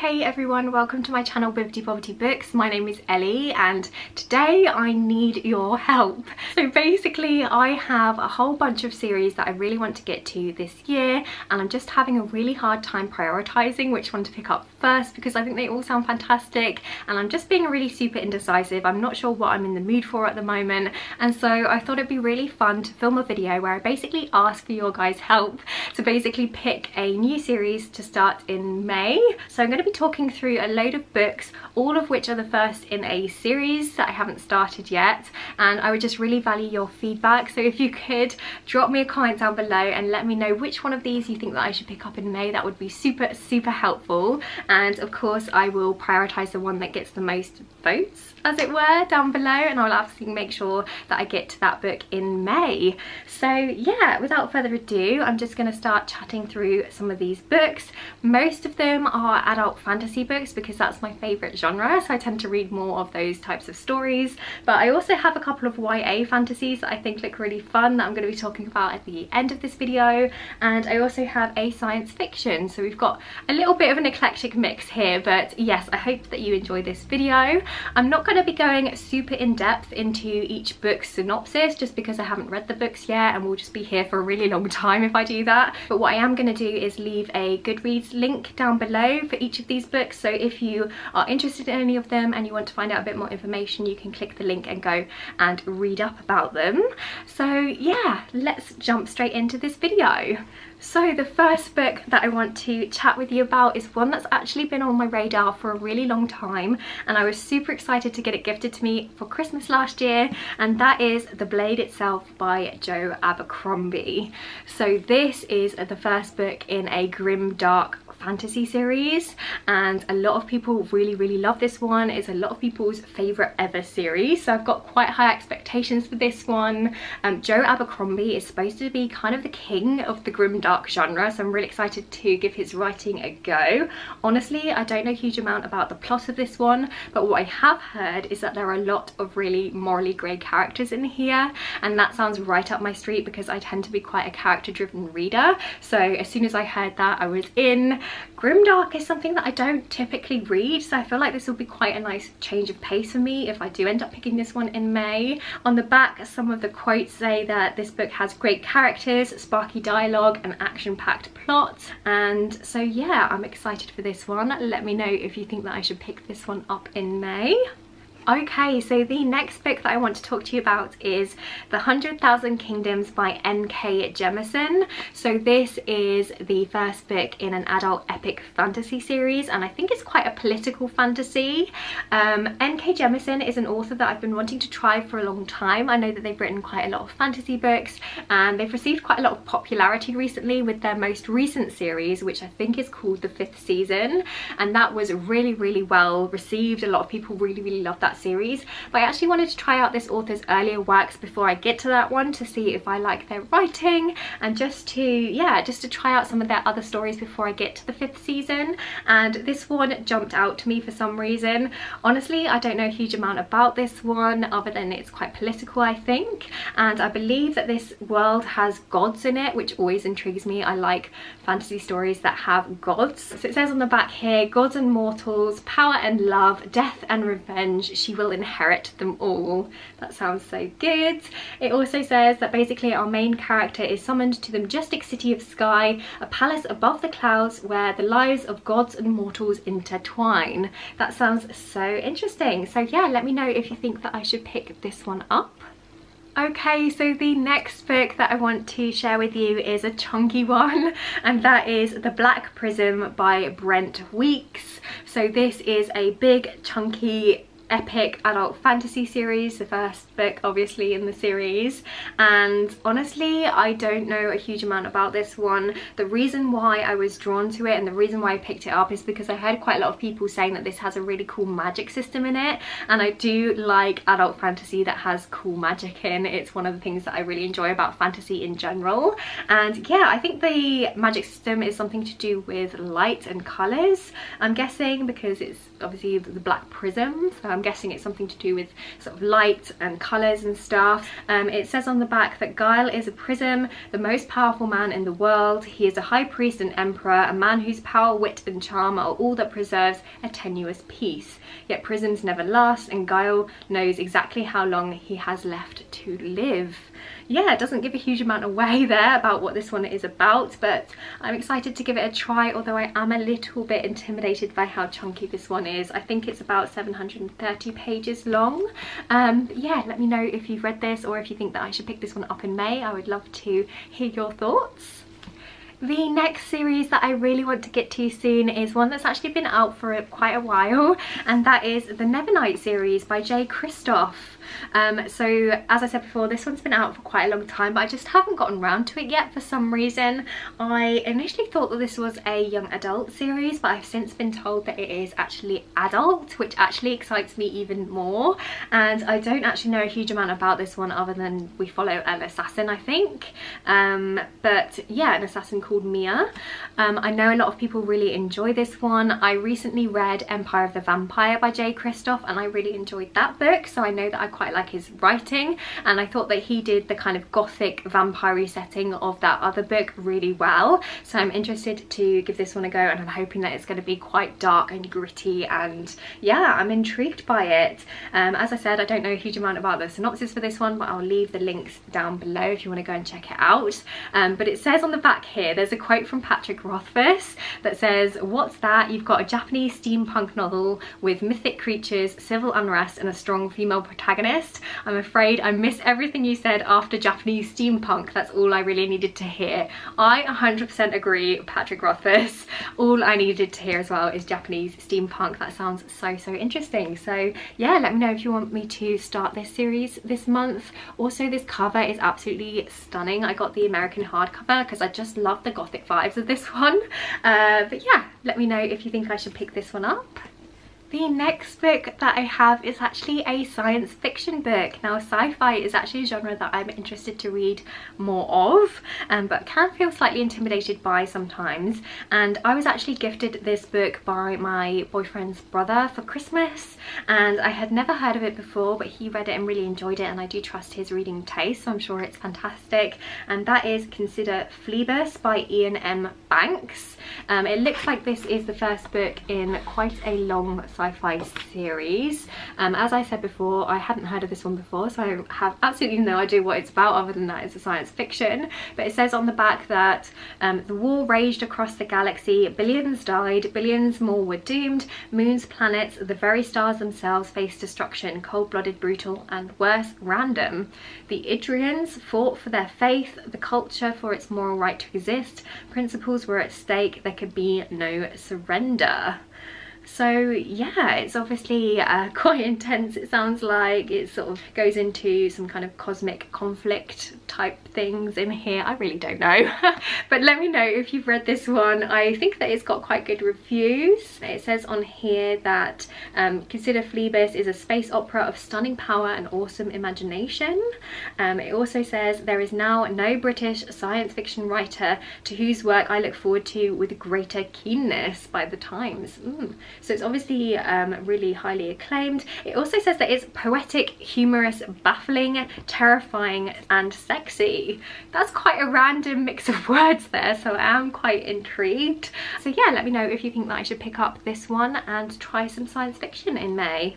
Hey everyone, welcome to my channel Bibbidi Bobbidi Books. My name is Ellie and today I need your help. So basically I have a whole bunch of series that I really want to get to this year and I'm just having a really hard time prioritising which one to pick up first because I think they all sound fantastic and I'm just being really super indecisive. I'm not sure what I'm in the mood for at the moment, and so I thought it'd be really fun to film a video where I basically ask for your guys' help to basically pick a new series to start in May. So I'm going to be talking through a load of books, all of which are the first in a series that I haven't started yet, and I would just really value your feedback. So if you could drop me a comment down below and let me know which one of these you think that I should pick up in May, that would be super helpful. And of course I will prioritise the one that gets the most votes, as it were, down below, and I'll absolutely make sure that I get to that book in May. So yeah, without further ado, I'm just going to start chatting through some of these books. Most of them are adult fantasy books because that's my favourite genre, so I tend to read more of those types of stories, but I also have a couple of YA fantasies that I think look really fun that I'm going to be talking about at the end of this video, and I also have a science fiction, so we've got a little bit of an eclectic mix here. But yes, I hope that you enjoy this video. I'm not going to be going super in depth into each book's synopsis just because I haven't read the books yet and we'll just be here for a really long time if I do that. But what I am going to do is leave a Goodreads link down below for each of these books, so if you are interested in any of them and you want to find out a bit more information, you can click the link and go and read up about them. So yeah, let's jump straight into this video. So the first book that I want to chat with you about is one that's actually been on my radar for a really long time, and I was super excited to get it gifted to me for Christmas last year, and that is The Blade Itself by Jo Abercrombie. So this is the first book in a grim dark fantasy series, and a lot of people really love this one. It's a lot of people's favourite ever series, so I've got quite high expectations for this one. Jo Abercrombie is supposed to be kind of the king of the grim dark genre, so I'm really excited to give his writing a go. Honestly, I don't know a huge amount about the plot of this one, but what I have heard is that there are a lot of really morally grey characters in here, and that sounds right up my street because I tend to be quite a character driven reader. So as soon as I heard that, I was in. Grimdark is something that I don't typically read, so I feel like this will be quite a nice change of pace for me if I do end up picking this one in May. On the back, some of the quotes say that this book has great characters, sparky dialogue and action-packed plot, and so yeah, I'm excited for this one. Let me know if you think that I should pick this one up in May. Okay, so the next book that I want to talk to you about is The 100,000 Kingdoms by N.K. Jemisin. So this is the first book in an adult epic fantasy series, and I think it's quite a political fantasy. N.K. Jemisin is an author that I've been wanting to try for a long time. I know that they've written quite a lot of fantasy books and they've received quite a lot of popularity recently with their most recent series, which I think is called The 5th Season, and that was really well received. A lot of people really loved that series, but I actually wanted to try out this author's earlier works before I get to that one to see if I like their writing, and just to try out some of their other stories before I get to the 5th season. And this one jumped out to me for some reason. Honestly, I don't know a huge amount about this one other than it's quite political, I think, and I believe that this world has gods in it, which always intrigues me. I like fantasy stories that have gods. So it says on the back here, gods and mortals, power and love, death and revenge, she will inherit them all. That sounds so good. It also says that basically our main character is summoned to the majestic city of Sky, a palace above the clouds where the lives of gods and mortals intertwine. That sounds so interesting. So yeah, let me know if you think that I should pick this one up. Okay, so the next book that I want to share with you is a chunky one, and that is The Black Prism by Brent. So this is a big chunky epic adult fantasy series, the first book obviously in the series, and honestly I don't know a huge amount about this one. The reason why I was drawn to it and the reason why I picked it up is because I heard quite a lot of people saying that this has a really cool magic system in it, and I do like adult fantasy that has cool magic in. It's one of the things that I really enjoy about fantasy in general, and yeah, I think the magic system is something to do with light and colours, I'm guessing, because it's obviously the black prism, so I'm guessing it's something to do with sort of light and colours and stuff. It says on the back that Guile is a Prism, the most powerful man in the world. He is a high priest and emperor, a man whose power, wit and charm are all that preserves a tenuous peace. Yet prisms never last, and Guile knows exactly how long he has left to live. Yeah, it doesn't give a huge amount away there about what this one is about, but I'm excited to give it a try, although I am a little bit intimidated by how chunky this one is. I think it's about 730 pages long. Yeah, let me know if you've read this or if you think that I should pick this one up in May. I would love to hear your thoughts. The next series that I really want to get to soon is one that's actually been out for quite a while, and that is the Nevernight series by Kristoff. So as I said before, this one's been out for quite a long time, but I just haven't gotten around to it yet for some reason. I initially thought that this was a young adult series, but I've since been told that it is actually adult, which actually excites me even more. And I don't actually know a huge amount about this one other than we follow an assassin, I think. But yeah, an assassin called Mia. I know a lot of people really enjoy this one. I recently read Empire of the Vampire by Kristoff, and I really enjoyed that book, so I know that I quite like his writing, and I thought that he did the kind of gothic vampire setting of that other book really well. So I'm interested to give this one a go, and I'm hoping that it's going to be quite dark and gritty, and yeah, I'm intrigued by it. As I said, I don't know a huge amount about the synopsis for this one, but I'll leave the links down below if you want to go and check it out. But it says on the back here, there's a quote from Patrick Rothfuss that says, "What's that? You've got a Japanese steampunk novel with mythic creatures, civil unrest and a strong female protagonist. I'm afraid I missed everything you said after Japanese steampunk. That's all I really needed to hear." I 100% agree, Patrick Rothfuss. All I needed to hear as well is Japanese steampunk. That sounds so interesting. So yeah, let me know if you want me to start this series this month. Also, this cover is absolutely stunning. I got the American hardcover because I just love the gothic vibes of this one. But yeah, let me know if you think I should pick this one up. The next book that I have is actually a science fiction book. Now, sci-fi is actually a genre that I'm interested to read more of, but can feel slightly intimidated by sometimes. And I was actually gifted this book by my boyfriend's brother for Christmas, and I had never heard of it before, but he read it and really enjoyed it, and I do trust his reading taste, so I'm sure it's fantastic. And that is Consider Phlebas by Iain M. Banks. It looks like this is the first book in quite a long sci-fi series. As I said before, I hadn't heard of this one before, so I have absolutely no idea what it's about other than that it's a science fiction. But it says on the back that the war raged across the galaxy, billions died, billions more were doomed, moons, planets, the very stars themselves faced destruction, cold-blooded, brutal, and worse, random. The Idrians fought for their faith, the culture for its moral right to exist, principles were at stake, there could be no surrender. So yeah, it's obviously quite intense. It sounds like it sort of goes into some kind of cosmic conflict type things in here. I really don't know. But let me know if you've read this one. I think that it's got quite good reviews. It says on here that Consider Phlebas is a space opera of stunning power and awesome imagination. It also says there is now no British science fiction writer to whose work I look forward to with greater keenness by the Times. So it's obviously really highly acclaimed. It also says that it's poetic, humorous, baffling, terrifying and sexy. That's quite a random mix of words there, so I am quite intrigued. So yeah, let me know if you think that I should pick up this one and try some science fiction in May.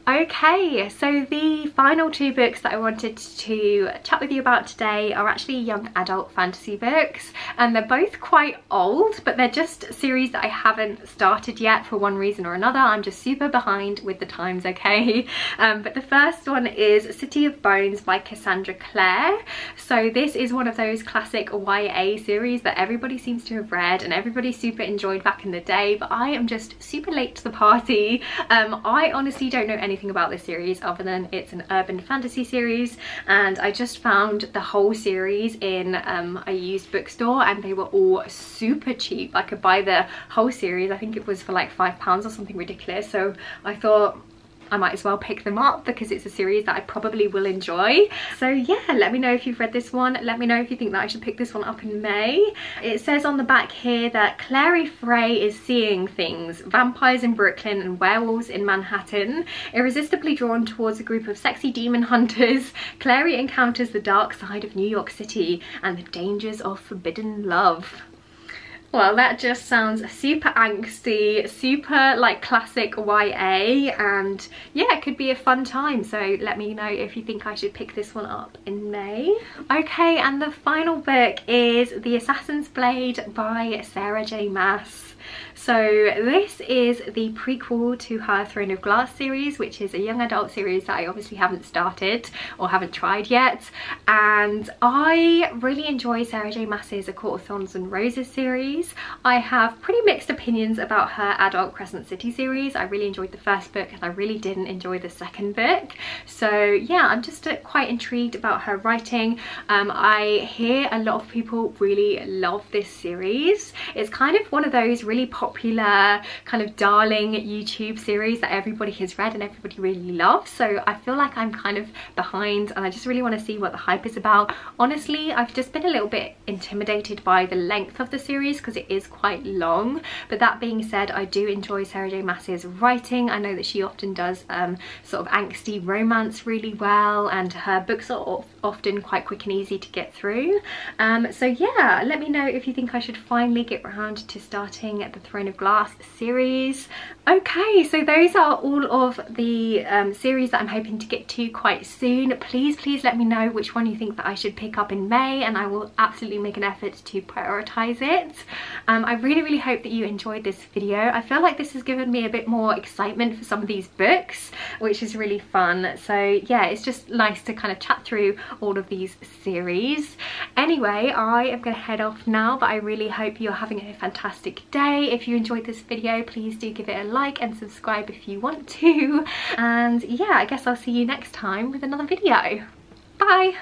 Okay, so the final two books that I wanted to chat with you about today are actually young adult fantasy books, and they're both quite old, but they're just series that I haven't started yet for one reason or another. I'm just super behind with the times, okay? But the first one is City of Bones by Cassandra Clare. So this is one of those classic YA series that everybody seems to have read and everybody super enjoyed back in the day, but I am just super late to the party. I honestly don't know anything about this series other than it's an urban fantasy series, and I just found the whole series in a used bookstore, and they were all super cheap. I could buy the whole series, I think it was for like £5 or something ridiculous. So I thought, I might as well pick them up because it's a series that I probably will enjoy. So yeah, let me know if you've read this one. Let me know if you think that I should pick this one up in May. It says on the back here that Clare Frey is seeing things, vampires in Brooklyn and werewolves in Manhattan. Irresistibly drawn towards a group of sexy demon hunters, Clare encounters the dark side of New York City and the dangers of forbidden love. Well, that just sounds super angsty, super like classic YA, and yeah, it could be a fun time. So let me know if you think I should pick this one up in May. Okay, and the final book is The Assassin's Blade by Sarah J. Maas. So this is the prequel to her Throne of Glass series, which is a young adult series that I obviously haven't started or haven't tried yet. And I really enjoy Sarah J. Maas's A Court of Thorns and Roses series. I have pretty mixed opinions about her adult Crescent City series. I really enjoyed the first book and I really didn't enjoy the second book. So yeah, I'm just quite intrigued about her writing. I hear a lot of people really love this series. It's kind of one of those really popular kind of darling YouTube series that everybody has read and everybody really loves. So I feel like I'm kind of behind and I just really want to see what the hype is about. Honestly, I've just been a little bit intimidated by the length of the series because it is quite long. But that being said, I do enjoy Sarah J. Maas's writing. I know that she often does sort of angsty romance really well, and her books are often quite quick and easy to get through. So yeah, let me know if you think I should finally get around to starting the Throne of Glass series. Okay, so those are all of the series that I'm hoping to get to quite soon. Please let me know which one you think that I should pick up in May, and I will absolutely make an effort to prioritize it. I really hope that you enjoyed this video. I feel like this has given me a bit more excitement for some of these books, which is really fun. So yeah, it's just nice to kind of chat through all of these series. Anyway, I am going to head off now, but I really hope you're having a fantastic day. If you enjoyed this video, please do give it a like and subscribe if you want to. And yeah, I guess I'll see you next time with another video. Bye!